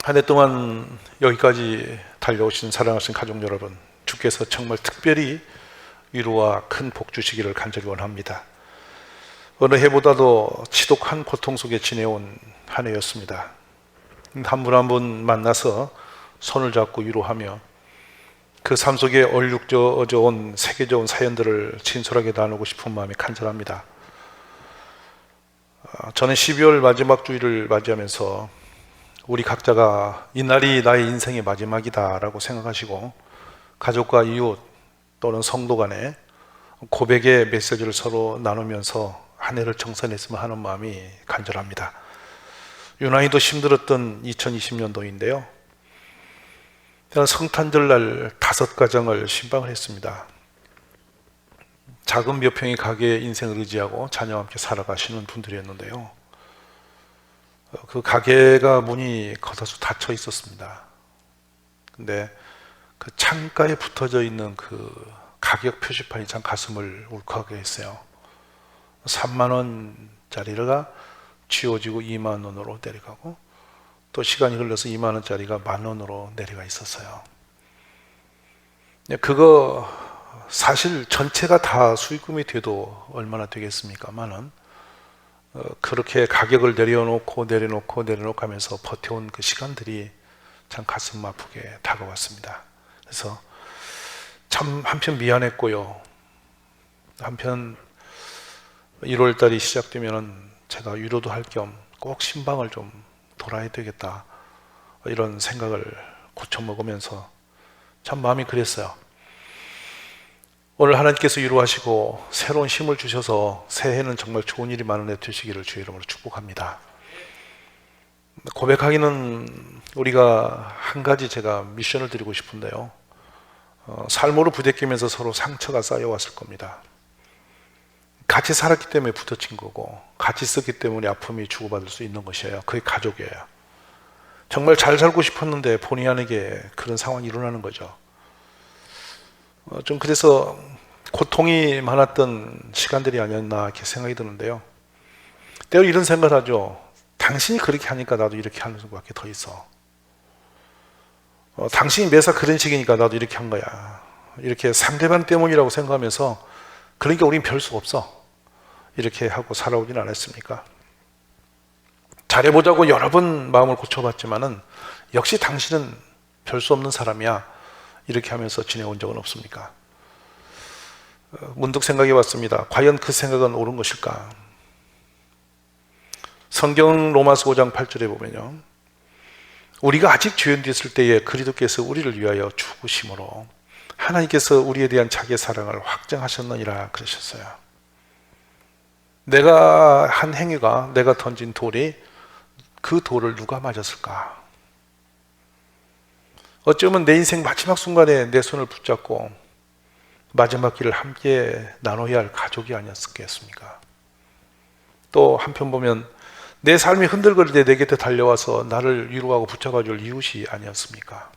한 해 동안 여기까지 달려오신 사랑하신 가족 여러분, 주께서 정말 특별히 위로와 큰 복 주시기를 간절히 원합니다. 어느 해보다도 지독한 고통 속에 지내온 한 해였습니다. 한 분 한 분 만나서 손을 잡고 위로하며 그 삶 속에 얼룩져져 온 새겨져 사연들을 진솔하게 나누고 싶은 마음이 간절합니다. 저는 12월 마지막 주일을 맞이하면서 우리 각자가 이날이 나의 인생의 마지막이다 라고 생각하시고 가족과 이웃 또는 성도 간에 고백의 메시지를 서로 나누면서 한 해를 정산했으면 하는 마음이 간절합니다. 유난히도 힘들었던 2020년도인데요. 저는 성탄절날 5가정을 신방을 했습니다. 작은 몇 평의 가게에 인생을 의지하고 자녀와 함께 살아가시는 분들이었는데요. 그 가게가 문이 겉아서 닫혀 있었습니다. 근데 그 창가에 붙어져 있는 그 가격 표시판이 참 가슴을 울컥하게 했어요. 3만 원짜리가 쥐어지고 2만 원으로 내려가고 또 시간이 흘러서 2만 원짜리가 1만 원으로 내려가 있었어요. 그거 사실 전체가 다 수익금이 돼도 얼마나 되겠습니까만은 그렇게 가격을 내려놓고 하면서 버텨온 그 시간들이 참 가슴 아프게 다가왔습니다. 그래서 참 한편 미안했고요. 한편 1월달이 시작되면은 제가 위로도 할 겸 꼭 신방을 좀 돌아야 되겠다 이런 생각을 고쳐먹으면서 참 마음이 그랬어요. 오늘 하나님께서 위로하시고 새로운 힘을 주셔서 새해는 정말 좋은 일이 많은 해 되시기를 주의 이름으로 축복합니다. 고백하기는 우리가 한 가지 제가 미션을 드리고 싶은데요. 삶으로 부대끼면서 서로 상처가 쌓여왔을 겁니다. 같이 살았기 때문에 부딪힌 거고 같이 썼기 때문에 아픔이 주고받을 수 있는 것이에요. 그게 가족이에요. 정말 잘 살고 싶었는데 본의 아니게 그런 상황이 일어나는 거죠. 좀 그래서 고통이 많았던 시간들이 아니었나 이렇게 생각이 드는데요. 때로 이런 생각을 하죠. 당신이 그렇게 하니까 나도 이렇게 하는 수밖에 더 있어. 당신이 매사 그런 식이니까 나도 이렇게 한 거야. 이렇게 상대방 때문이라고 생각하면서 그러니까 우린 별 수 없어. 이렇게 하고 살아오진 않았습니까? 잘해보자고 여러 번 마음을 고쳐봤지만은 역시 당신은 별 수 없는 사람이야. 이렇게 하면서 지내온 적은 없습니까? 문득 생각해 봤습니다. 과연 그 생각은 옳은 것일까? 성경 로마서 5장 8절에 보면요. 우리가 아직 죄인 됐을 때에 그리스도께서 우리를 위하여 죽으심으로 하나님께서 우리에 대한 자기의 사랑을 확증하셨느니라 그러셨어요. 내가 한 행위가 내가 던진 돌이 그 돌을 누가 맞았을까? 어쩌면 내 인생 마지막 순간에 내 손을 붙잡고 마지막 길을 함께 나눠야 할 가족이 아니었겠습니까? 또 한편 보면 내 삶이 흔들거릴 때 내 곁에 달려와서 나를 위로하고 붙잡아줄 이웃이 아니었습니까?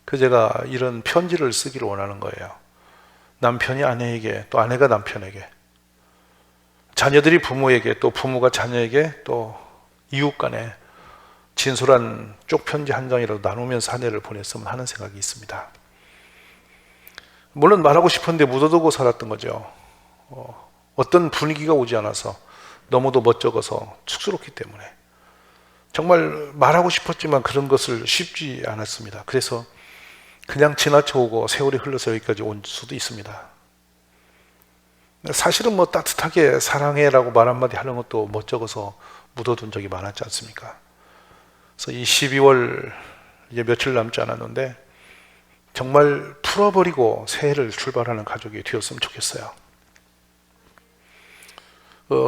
그 제가 이런 편지를 쓰기를 원하는 거예요. 남편이 아내에게, 또 아내가 남편에게, 자녀들이 부모에게, 또 부모가 자녀에게, 또 이웃 간에 진솔한 쪽편지 한 장이라도 나누면서 한 해를 보냈으면 하는 생각이 있습니다. 물론 말하고 싶은데 묻어두고 살았던 거죠. 어떤 분위기가 오지 않아서 너무도 멋쩍어서 쑥스럽기 때문에 정말 말하고 싶었지만 그런 것을 쉽지 않았습니다. 그래서 그냥 지나쳐오고 세월이 흘러서 여기까지 온 수도 있습니다. 사실은 뭐 따뜻하게 사랑해라고 말 한마디 하는 것도 멋쩍어서 묻어둔 적이 많았지 않습니까? 그래서 이 12월 이제 며칠 남지 않았는데 정말 풀어버리고 새해를 출발하는 가족이 되었으면 좋겠어요.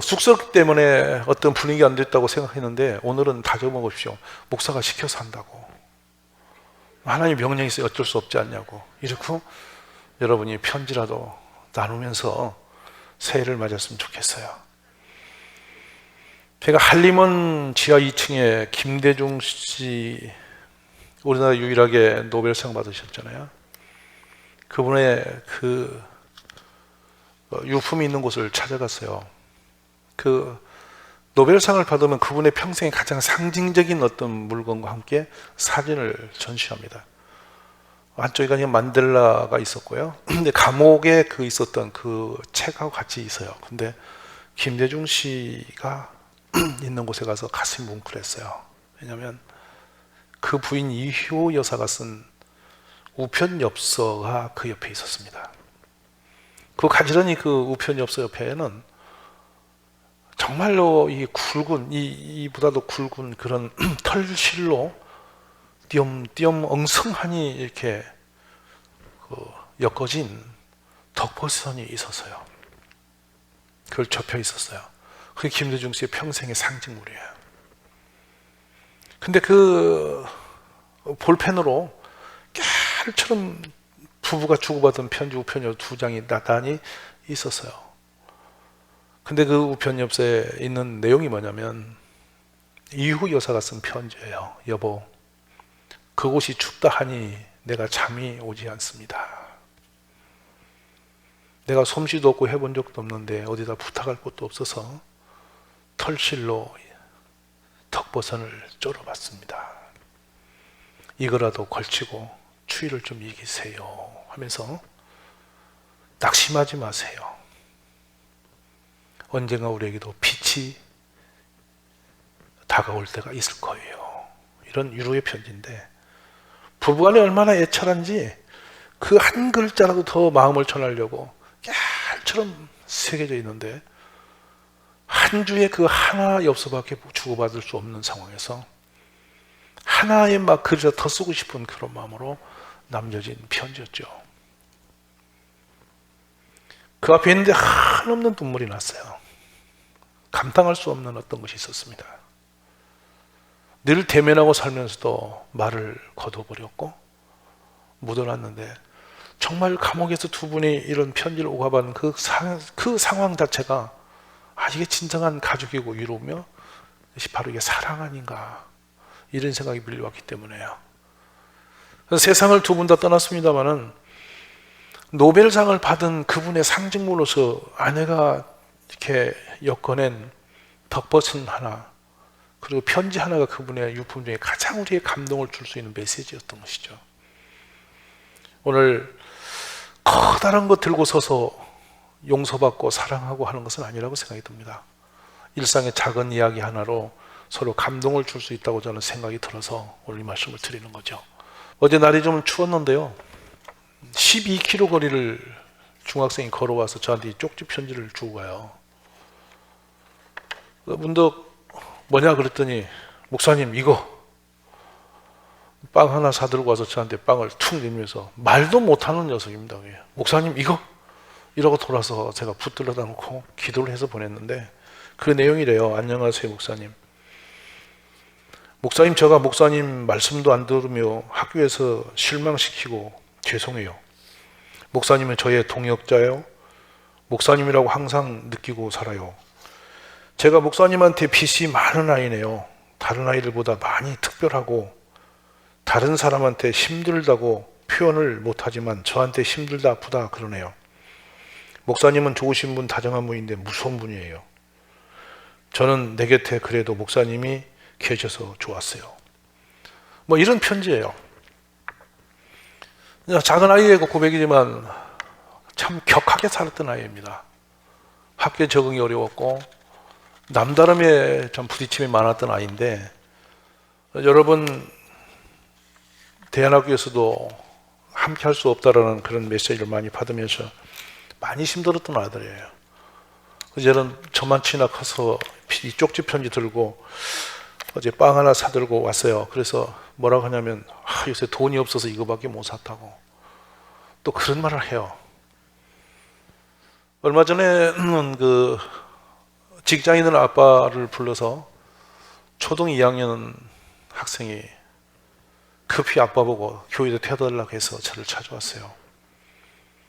쑥스럽기 때문에 어떤 분위기가 안 됐다고 생각했는데 오늘은 다져먹으십시오. 목사가 시켜서 한다고. 하나님 명령이 있어요. 어쩔 수 없지 않냐고. 이렇게 여러분이 편지라도 나누면서 새해를 맞았으면 좋겠어요. 제가 한림원 지하 2층에 김대중 씨, 우리나라 유일하게 노벨상 받으셨잖아요. 그분의 그 유품이 있는 곳을 찾아갔어요. 그 노벨상을 받으면 그분의 평생의 가장 상징적인 어떤 물건과 함께 사진을 전시합니다. 한쪽에 가면 만델라가 있었고요. 근데 감옥에 있었던 그 책하고 같이 있어요. 근데 김대중 씨가 있는 곳에 가서 가슴이 뭉클했어요. 왜냐하면 그 부인 이효 여사가 쓴 우편엽서가 그 옆에 있었습니다. 그 가지런히 그 우편엽서 옆에는 정말로 이 굵은, 이보다도 굵은 그런 털실로 띄엄띄엄 엉성하니 이렇게 엮어진 덕보선이 있었어요. 그걸 접혀 있었어요. 그게 김대중 씨의 평생의 상징물이에요. 근데 그 볼펜으로 깨알처럼 부부가 주고받은 편지 우편엽 2장이 나란히 있었어요. 근데 그 우편엽서에 있는 내용이 뭐냐면 이후 여사가 쓴 편지예요. 여보, 그곳이 춥다 하니 내가 잠이 오지 않습니다. 내가 솜씨도 없고 해본 적도 없는데 어디다 부탁할 곳도 없어서 털실로 덕보선을 쫄아봤습니다. 이거라도 걸치고 추위를 좀 이기세요 하면서 낙심하지 마세요. 언젠가 우리에게도 빛이 다가올 때가 있을 거예요. 이런 위로의 편지인데 부부간에 얼마나 애절한지 그 한 글자라도 더 마음을 전하려고 깨알처럼 새겨져 있는데 한 주에 그 하나 엽서밖에 주고받을 수 없는 상황에서 하나의 막 글자 더 쓰고 싶은 그런 마음으로 남겨진 편지였죠. 그 앞에 있는데 한없는 눈물이 났어요. 감당할 수 없는 어떤 것이 있었습니다. 늘 대면하고 살면서도 말을 거둬버렸고 묻어놨는데 정말 감옥에서 두 분이 이런 편지를 오가받은 그 상황 자체가 이게 진정한 가족이고 위로며 바로 이게 사랑 아닌가 이런 생각이 밀려왔기 때문에요. 세상을 두 분 다 떠났습니다마는 노벨상을 받은 그분의 상징물로서 아내가 이렇게 엮어낸 덕버튼 하나 그리고 편지 하나가 그분의 유품 중에 가장 우리에게 감동을 줄 수 있는 메시지였던 것이죠. 오늘 커다란 것 들고 서서 용서받고 사랑하고 하는 것은 아니라고 생각이 듭니다. 일상의 작은 이야기 하나로 서로 감동을 줄 수 있다고 저는 생각이 들어서 오늘 이 말씀을 드리는 거죠. 어제 날이 좀 추웠는데요. 12km 거리를 중학생이 걸어와서 저한테 이 쪽지 편지를 주고 가요. 문득 뭐냐 그랬더니 목사님 이거 빵 하나 사들고 와서 저한테 빵을 툭 내밀면서 말도 못하는 녀석입니다. 목사님 이거? 이러고 돌아서 제가 붙들러다 놓고 기도를 해서 보냈는데 그 내용이래요. 안녕하세요 목사님. 목사님 제가 목사님 말씀도 안 들으며 학교에서 실망시키고 죄송해요. 목사님은 저의 동역자예요. 목사님이라고 항상 느끼고 살아요. 제가 목사님한테 빚이 많은 아이네요. 다른 아이들보다 많이 특별하고 다른 사람한테 힘들다고 표현을 못하지만 저한테 힘들다 아프다 그러네요. 목사님은 좋으신 분 다정한 분인데 무서운 분이에요. 저는 내 곁에 그래도 목사님이 계셔서 좋았어요. 뭐 이런 편지예요. 작은 아이의 고백이지만 참 격하게 살았던 아이입니다. 학교에 적응이 어려웠고 남다름의 좀 부딪힘이 많았던 아이인데 여러분 대안학교에서도 함께 할 수 없다라는 그런 메시지를 많이 받으면서 많이 힘들었던 아들이에요. 저는 저만치나 커서 이 쪽지 편지 들고 어제 빵 하나 사들고 왔어요. 그래서 뭐라고 하냐면 요새 돈이 없어서 이거밖에 못 샀다고 또 그런 말을 해요. 얼마 전에는 그 직장에 있는 아빠를 불러서 초등 2학년 학생이 급히 아빠 보고 교회에 태워달라고 해서 저를 찾아왔어요.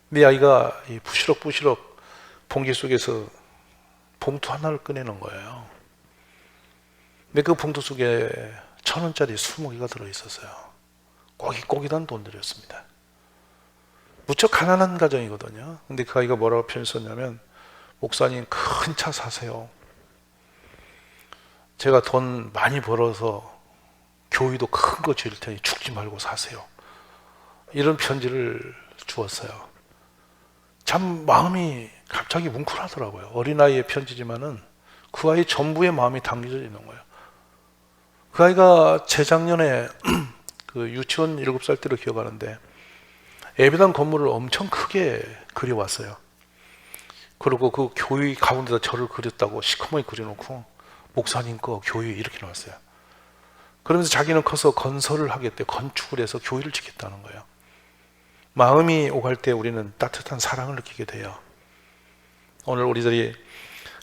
내 아이가 부시럭부시럭 봉지 속에서 봉투 하나를 꺼내는 거예요. 근데 그 봉투 속에 1,000원짜리 20개가 들어있었어요. 꼬깃꼬깃한 돈들이었습니다. 무척 가난한 가정이거든요. 근데 그 아이가 뭐라고 표현했었냐면 목사님 큰 차 사세요. 제가 돈 많이 벌어서 교회도 큰 거 지을 테니 죽지 말고 사세요. 이런 편지를 주었어요. 참 마음이 갑자기 뭉클하더라고요. 어린아이의 편지지만은 그 아이 전부의 마음이 담겨져 있는 거예요. 그 아이가 재작년에 그 유치원 7살 때로 기억하는데 예배당 건물을 엄청 크게 그려왔어요. 그리고 그 교회 가운데다 저를 그렸다고 시커멓게 그려놓고 목사님 거 교회 이렇게 나왔어요. 그러면서 자기는 커서 건설을 하겠대, 건축을 해서 교회를 짓겠다는 거예요. 마음이 오갈 때 우리는 따뜻한 사랑을 느끼게 돼요. 오늘 우리들이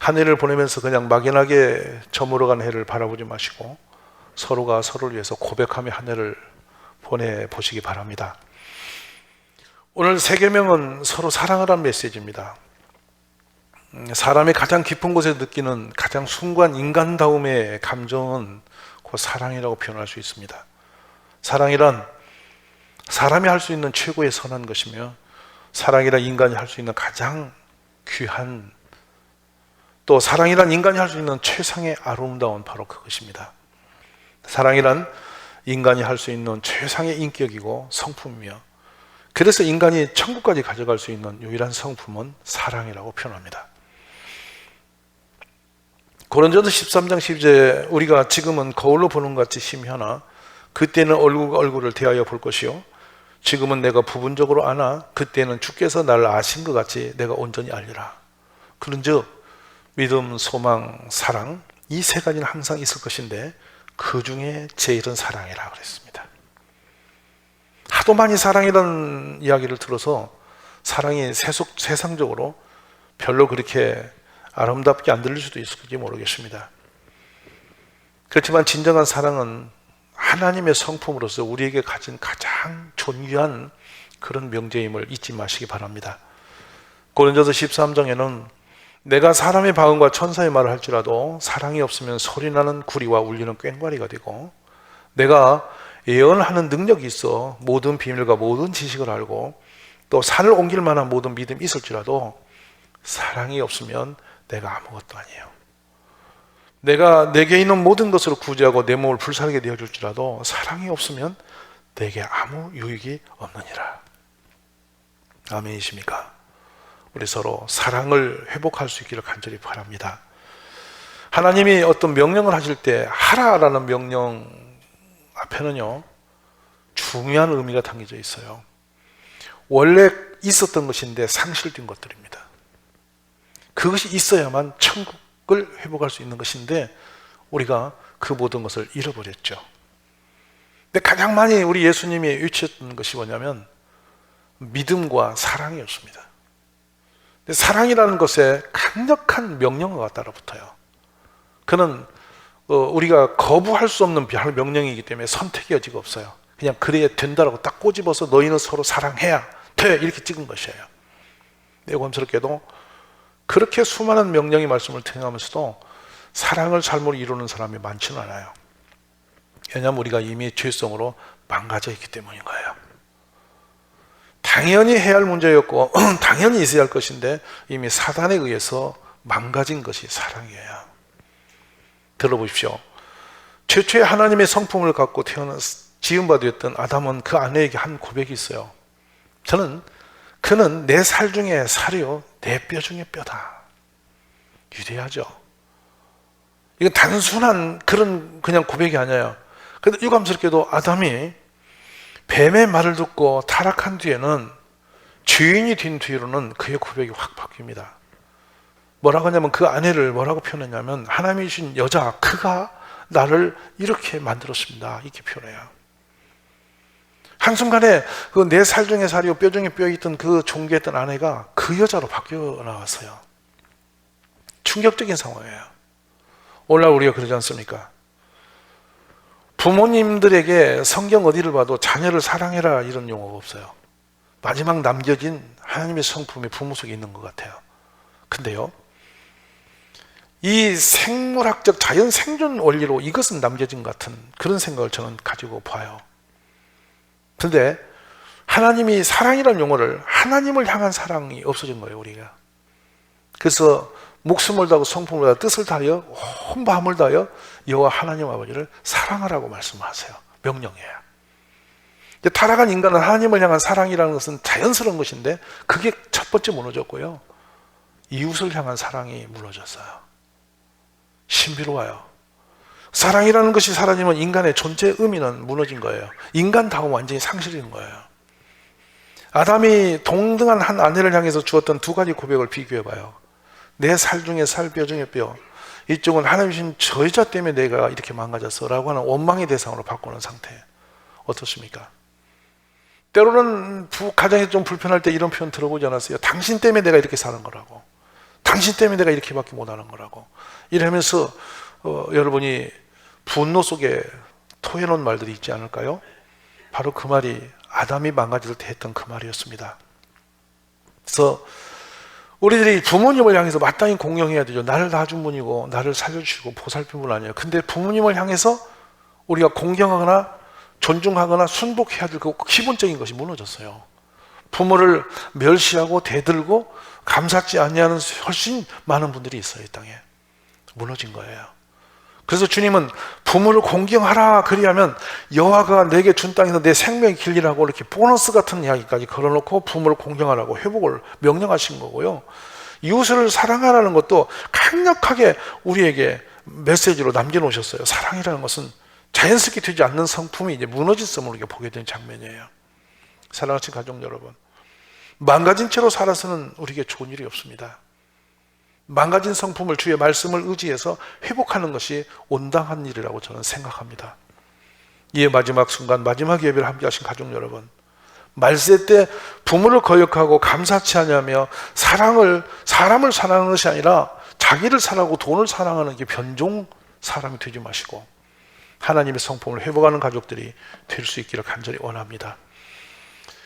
한 해를 보내면서 그냥 막연하게 저물어간 해를 바라보지 마시고 서로가 서로를 위해서 고백하며 한 해를 보내보시기 바랍니다. 오늘 세 계명은 서로 사랑하라는 메시지입니다. 사람의 가장 깊은 곳에 느끼는 가장 순수한 인간다움의 감정은 그 사랑이라고 표현할 수 있습니다. 사랑이란 사람이 할 수 있는 최고의 선한 것이며 사랑이란 인간이 할 수 있는 가장 귀한, 또 사랑이란 인간이 할 수 있는 최상의 아름다운 바로 그것입니다. 사랑이란 인간이 할 수 있는 최상의 인격이고 성품이며 그래서 인간이 천국까지 가져갈 수 있는 유일한 성품은 사랑이라고 표현합니다. 고린도서 13장 12절에 우리가 지금은 거울로 보는 것 같이 심혀나 그때는 얼굴과 얼굴을 대하여 볼 것이요 지금은 내가 부분적으로 아나 그때는 주께서 나를 아신 것 같이 내가 온전히 알리라. 그런즉 믿음, 소망, 사랑 이 세 가지는 항상 있을 것인데 그 중에 제일은 사랑이라 그랬습니다. 하도 많이 사랑이라는 이야기를 들어서 사랑이 세상적으로 별로 그렇게 아름답게 안 들릴 수도 있을지 모르겠습니다. 그렇지만 진정한 사랑은 하나님의 성품으로서 우리에게 가진 가장 존귀한 그런 명제임을 잊지 마시기 바랍니다. 고린도서 13장에는 내가 사람의 방언과 천사의 말을 할지라도 사랑이 없으면 소리나는 구리와 울리는 꽹과리가 되고 내가 예언하는 능력이 있어 모든 비밀과 모든 지식을 알고 또 산을 옮길 만한 모든 믿음이 있을지라도 사랑이 없으면 내가 아무것도 아니에요. 내가 내게 있는 모든 것으로 구제하고 내 몸을 불살게 되어줄지라도 사랑이 없으면 내게 아무 유익이 없느니라. 아멘이십니까? 우리 서로 사랑을 회복할 수 있기를 간절히 바랍니다. 하나님이 어떤 명령을 하실 때 하라라는 명령 앞에는요 중요한 의미가 담겨져 있어요. 원래 있었던 것인데 상실된 것들입니다. 그것이 있어야만 천국을 회복할 수 있는 것인데 우리가 그 모든 것을 잃어버렸죠. 근데 가장 많이 우리 예수님이 외쳤던 것이 뭐냐면 믿음과 사랑이었습니다. 근데 사랑이라는 것에 강력한 명령어가 따라붙어요. 그는 우리가 거부할 수 없는 명령이기 때문에 선택의 여지가 없어요. 그냥 그래야 된다라고 딱 꼬집어서 너희는 서로 사랑해야 돼 이렇게 찍은 것이에요. 내고함스럽게도 그렇게 수많은 명령의 말씀을 통하면서도 사랑을 삶으로 이루는 사람이 많지는 않아요. 왜냐하면 우리가 이미 죄성으로 망가져 있기 때문인 거예요. 당연히 해야 할 문제였고 당연히 있어야 할 것인데 이미 사단에 의해서 망가진 것이 사랑이에요. 들어보십시오. 최초의 하나님의 성품을 갖고 태어난 지음바 되었던 아담은 그 아내에게 한 고백이 있어요. 그는 내 살 중에 살이요 내 뼈 중에 뼈다. 위대하죠. 이건 단순한 그냥 고백이 아니에요. 그런데 유감스럽게도 아담이 뱀의 말을 듣고 타락한 뒤에는 주인이 된 뒤로는 그의 고백이 확 바뀝니다. 뭐라고 하냐면 그 아내를 뭐라고 표현했냐면 하나님이 주신 여자 그가 나를 이렇게 만들었습니다. 이렇게 표현해요. 한순간에 그 내 살 중에 살이요 뼈 중에 뼈 있던 그 존귀했던 아내가 그 여자로 바뀌어 나왔어요. 충격적인 상황이에요. 오늘날 우리가 그러지 않습니까? 부모님들에게 성경 어디를 봐도 자녀를 사랑해라 이런 용어가 없어요. 마지막 남겨진 하나님의 성품이 부모 속에 있는 것 같아요. 근데요 이 생물학적 자연 생존 원리로 이것은 남겨진 것 같은 그런 생각을 저는 가지고 봐요. 근데 하나님이 사랑이라는 용어를 하나님을 향한 사랑이 없어진 거예요. 우리가. 그래서 목숨을 다하고 성품을 다하고 뜻을 다하여 온 마음을 다하여 여호와 하나님 아버지를 사랑하라고 말씀하세요. 명령이에요. 타락한 인간은 하나님을 향한 사랑이라는 것은 자연스러운 것인데 그게 첫 번째 무너졌고요. 이웃을 향한 사랑이 무너졌어요. 신비로워요. 사랑이라는 것이 사라지면 인간의 존재 의미는 무너진 거예요. 인간다움 완전히 상실인 거예요. 아담이 동등한 한 아내를 향해서 주었던 두 가지 고백을 비교해봐요. 내 살 중에 살, 뼈 중에 뼈. 이쪽은 하나님이신 저 여자 때문에 내가 이렇게 망가졌어 라고 하는 원망의 대상으로 바꾸는 상태. 어떻습니까? 때로는 가정이 좀 불편할 때 이런 표현 들어보지 않았어요? 당신 때문에 내가 이렇게 사는 거라고. 당신 때문에 내가 이렇게밖에 못하는 거라고. 이러면서 여러분이 분노 속에 토해놓은 말들이 있지 않을까요? 바로 그 말이 아담이 망가질 때 했던 그 말이었습니다. 그래서 우리들이 부모님을 향해서 마땅히 공경해야 되죠. 나를 낳아준 분이고 나를 살려주시고 보살핀 분 아니에요. 근데 부모님을 향해서 우리가 공경하거나 존중하거나 순복해야 될 그 기본적인 것이 무너졌어요. 부모를 멸시하고 대들고 감사치 않냐는 훨씬 많은 분들이 있어요. 이 땅에. 무너진 거예요. 그래서 주님은 부모를 공경하라 그리하면 여호와가 내게 준 땅에서 내 생명의 길이라고 이렇게 보너스 같은 이야기까지 걸어놓고 부모를 공경하라고 회복을 명령하신 거고요. 이웃을 사랑하라는 것도 강력하게 우리에게 메시지로 남겨놓으셨어요. 사랑이라는 것은 자연스럽게 되지 않는 성품이 이제 무너졌음을 우리가 보게 된 장면이에요. 사랑하신 가족 여러분, 망가진 채로 살아서는 우리에게 좋은 일이 없습니다. 망가진 성품을 주의 말씀을 의지해서 회복하는 것이 온당한 일이라고 저는 생각합니다. 이에 마지막 순간, 마지막 예배를 함께 하신 가족 여러분, 말세 때 부모를 거역하고 감사치 않으며 사람을 사랑하는 것이 아니라 자기를 사랑하고 돈을 사랑하는 게 변종 사람이 되지 마시고 하나님의 성품을 회복하는 가족들이 될 수 있기를 간절히 원합니다.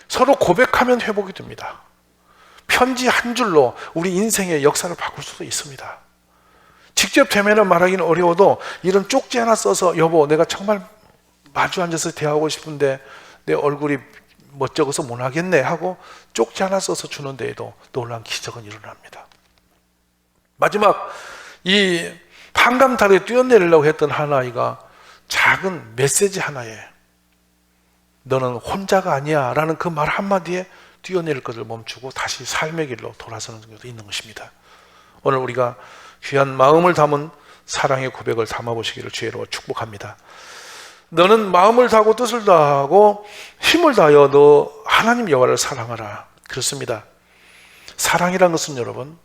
서로 고백하면 회복이 됩니다. 편지 한 줄로 우리 인생의 역사를 바꿀 수도 있습니다. 직접 대면을 말하기는 어려워도 이런 쪽지 하나 써서 여보 내가 정말 마주 앉아서 대화하고 싶은데 내 얼굴이 멋쩍어서 못 하겠네 하고 쪽지 하나 써서 주는 데에도 놀라운 기적은 일어납니다. 마지막 이 한감탈에 뛰어내리려고 했던 한 아이가 작은 메시지 하나에 너는 혼자가 아니야 라는 그 말 한마디에 뛰어내릴 것을 멈추고 다시 삶의 길로 돌아서는 것도 있는 것입니다. 오늘 우리가 귀한 마음을 담은 사랑의 고백을 담아보시기를 주의로 축복합니다. 너는 마음을 다하고 뜻을 다하고 힘을 다하여 너 하나님 여호와를 사랑하라. 그렇습니다. 사랑이란 것은 여러분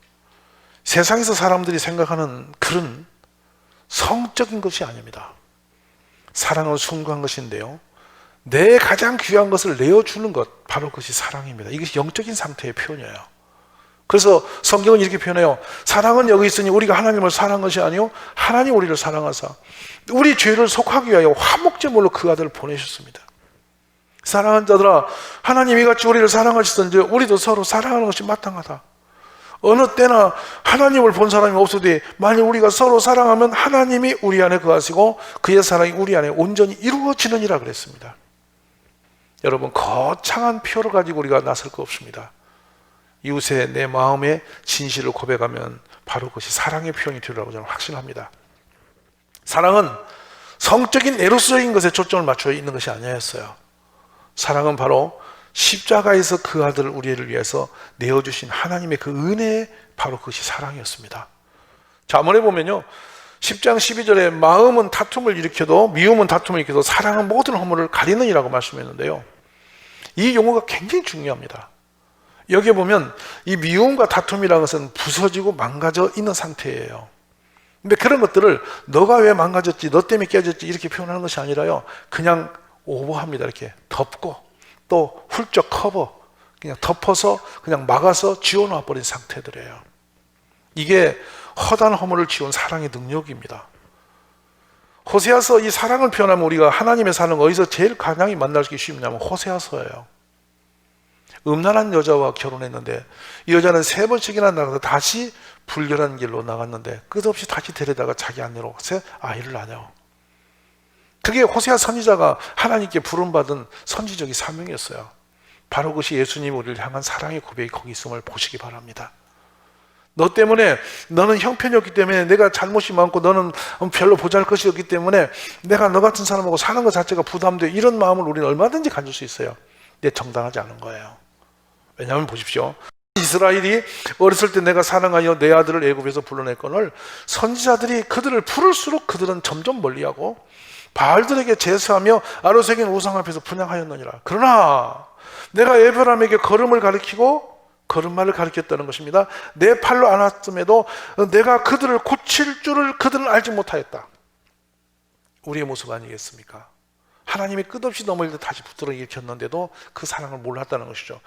세상에서 사람들이 생각하는 그런 성적인 것이 아닙니다. 사랑은 순수한 것인데요, 내 가장 귀한 것을 내어주는 것, 바로 그것이 사랑입니다. 이것이 영적인 상태의 표현이에요. 그래서 성경은 이렇게 표현해요. 사랑은 여기 있으니 우리가 하나님을 사랑한 것이 아니요 하나님 우리를 사랑하사 우리 죄를 속하기 위하여 화목제물로 그 아들을 보내셨습니다. 사랑하는 자들아, 하나님이 같이 우리를 사랑하시던지 우리도 서로 사랑하는 것이 마땅하다. 어느 때나 하나님을 본 사람이 없으되 만일 우리가 서로 사랑하면 하나님이 우리 안에 거하시고 그의 사랑이 우리 안에 온전히 이루어지느니라 그랬습니다. 여러분, 거창한 표를 가지고 우리가 나설 거 없습니다. 이웃의 내 마음의 진실을 고백하면 바로 그것이 사랑의 표현이 되리라고 저는 확신합니다. 사랑은 성적인 에로스적인 것에 초점을 맞춰 있는 것이 아니었어요. 사랑은 바로 십자가에서 그 아들을 우리를 위해서 내어주신 하나님의 그 은혜에 바로 그것이 사랑이었습니다. 잠언에 보면요, 10장 12절에 마음은 다툼을 일으켜도 미움은 다툼을 일으켜도 사랑은 모든 허물을 가리느니라고 말씀했는데요, 이 용어가 굉장히 중요합니다. 여기에 보면 이 미움과 다툼이라는 것은 부서지고 망가져 있는 상태예요. 근데 그런 것들을 너가 왜 망가졌지, 너 때문에 깨졌지 이렇게 표현하는 것이 아니라요, 그냥 오버합니다. 이렇게 덮고 또 훌쩍 커버, 그냥 덮어서 그냥 막아서 지워놔 버린 상태들이에요. 이게 허다한 허물을 지운 사랑의 능력입니다. 호세아서 이 사랑을 표현하면 우리가 하나님의 사랑을 어디서 제일 가장 만나기 쉽냐면 호세아서예요. 음란한 여자와 결혼했는데 이 여자는 3번씩이나 나가서 다시 불결한 길로 나갔는데 끝없이 다시 데려다가 자기 아내로 아이를 낳아요. 그게 호세아 선지자가 하나님께 부름받은 선지적인 사명이었어요. 바로 그것이 예수님 우리를 향한 사랑의 고백이 거기 있음을 보시기 바랍니다. 너 때문에 너는 형편이었기 때문에 내가 잘못이 많고 너는 별로 보잘것이었기 때문에 내가 너 같은 사람하고 사는 것 자체가 부담돼. 이런 마음을 우리는 얼마든지 가질 수 있어요. 근데 정당하지 않은 거예요. 왜냐하면 보십시오. 이스라엘이 어렸을 때 내가 사랑하여 내 아들을 애굽에서 불러냈거늘 선지자들이 그들을 부를수록 그들은 점점 멀리하고 바알들에게 제사하며 아로새긴 우상 앞에서 분향하였느니라. 그러나 내가 에브라임에게 걸음을 가르치고 걸음마를 가르쳤다는 것입니다. 내 팔로 안았음에도 내가 그들을 고칠 줄을 그들은 알지 못하였다. 우리의 모습 아니겠습니까? 하나님이 끝없이 넘어질 때 다시 붙들어 일으켰는데도 그 사랑을 몰랐다는 것이죠.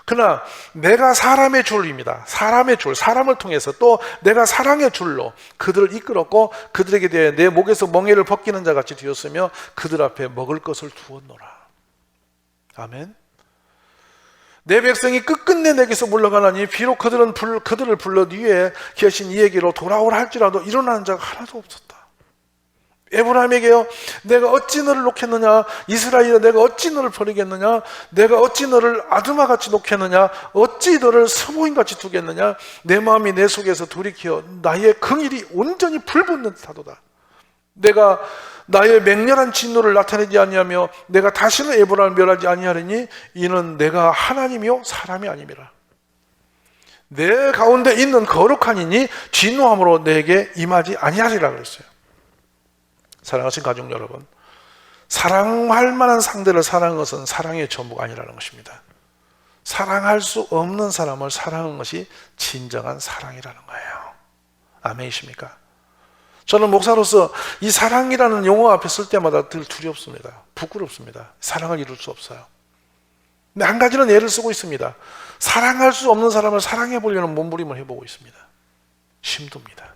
그러나 내가 사람의 줄입니다. 사람의 줄, 사람을 통해서 또 내가 사랑의 줄로 그들을 이끌었고 그들에게 대해 내 목에서 멍에를 벗기는 자 같이 되었으며 그들 앞에 먹을 것을 두었노라. 아멘. 내 백성이 끝끝내 내게서 물러가나니 비록 그들을 불러 네 위에 계신 이에게로 돌아오라 할지라도 일어나는 자가 하나도 없었다. 에브라임에게요, 내가 어찌 너를 놓겠느냐? 이스라엘아, 내가 어찌 너를 버리겠느냐? 내가 어찌 너를 아두마같이 놓겠느냐? 어찌 너를 스모인같이 두겠느냐? 내 마음이 내 속에서 돌이켜 나의 긍일이 온전히 불붙는 듯하도다. 내가 나의 맹렬한 진노를 나타내지 아니하며 내가 다시는 에브라임을 멸하지 아니하리니 이는 내가 하나님이요 사람이 아님이라. 내 가운데 있는 거룩한 이니 진노함으로 내게 임하지 아니하리라 그랬어요. 사랑하신 가족 여러분, 사랑할 만한 상대를 사랑하는 것은 사랑의 전부가 아니라는 것입니다. 사랑할 수 없는 사람을 사랑하는 것이 진정한 사랑이라는 거예요. 아멘이십니까? 저는 목사로서 이 사랑이라는 용어 앞에 쓸 때마다 늘 두렵습니다. 부끄럽습니다. 사랑을 이룰 수 없어요. 근데 한 가지는 예를 쓰고 있습니다. 사랑할 수 없는 사람을 사랑해 보려는 몸부림을 해보고 있습니다. 힘듭니다.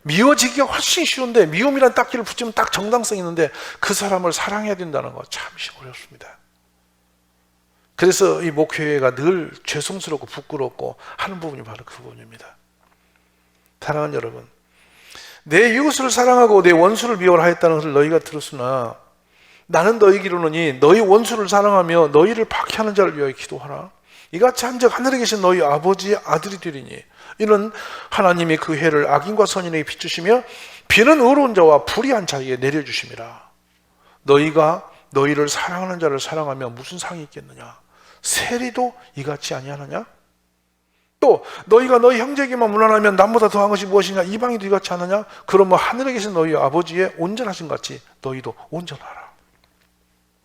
미워지기가 훨씬 쉬운데 미움이란 딱지를 붙이면 딱 정당성이 있는데 그 사람을 사랑해야 된다는 거 참시 어렵습니다. 그래서 이 목회가 늘 죄송스럽고 부끄럽고 하는 부분이 바로 그 부분입니다. 사랑하는 여러분, 내 이웃을 사랑하고 내 원수를 미워라 했다는 것을 너희가 들었으나 나는 너희에게 이르노니 너희 원수를 사랑하며 너희를 박해하는 자를 위하여 기도하라. 이같이 한즉 하늘에 계신 너희 아버지의 아들이 되리니 이는 하나님이 그 해를 악인과 선인에게 비추시며 비는 의로운 자와 불의한 자에게 내려주심이라. 너희가 너희를 사랑하는 자를 사랑하며 무슨 상이 있겠느냐? 세리도 이같이 아니하느냐? 또 너희가 너희 형제에게만 문안하면 남보다 더한 것이 무엇이냐? 이방인도 이같이 하느냐? 그러면 하늘에 계신 너희 아버지의 온전하신 같이 너희도 온전하라.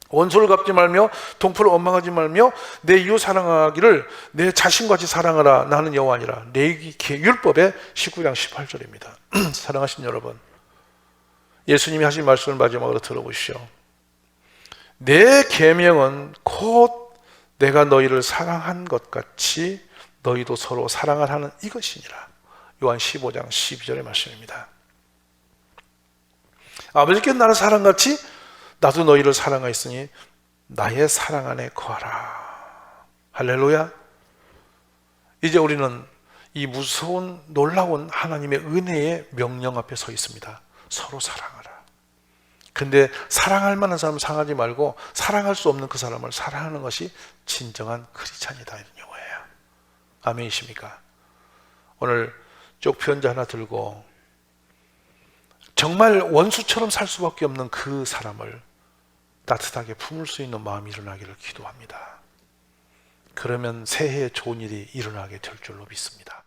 원수를 갚지 말며 동포를 원망하지 말며 내 이웃 사랑하기를 내 자신같이 사랑하라. 나는 여호와니라. 레위기 율법의 19장 18절입니다. 사랑하신 여러분, 예수님이 하신 말씀을 마지막으로 들어보시오. 내 계명은 곧 내가 너희를 사랑한 것 같이 너희도 서로 사랑을 하는 이것이니라. 요한 15장 12절의 말씀입니다. 아버지께 나를 사랑같이 나도 너희를 사랑하였으니 나의 사랑 안에 거하라. 할렐루야. 이제 우리는 이 무서운 놀라운 하나님의 은혜의 명령 앞에 서 있습니다. 서로 사랑하라. 근데 사랑할 만한 사람을 사랑하지 말고 사랑할 수 없는 그 사람을 사랑하는 것이 진정한 크리스찬이다, 이런 용어예요. 아멘이십니까? 오늘 쪽편지 하나 들고 정말 원수처럼 살 수밖에 없는 그 사람을 따뜻하게 품을 수 있는 마음이 일어나기를 기도합니다. 그러면 새해에 좋은 일이 일어나게 될 줄로 믿습니다.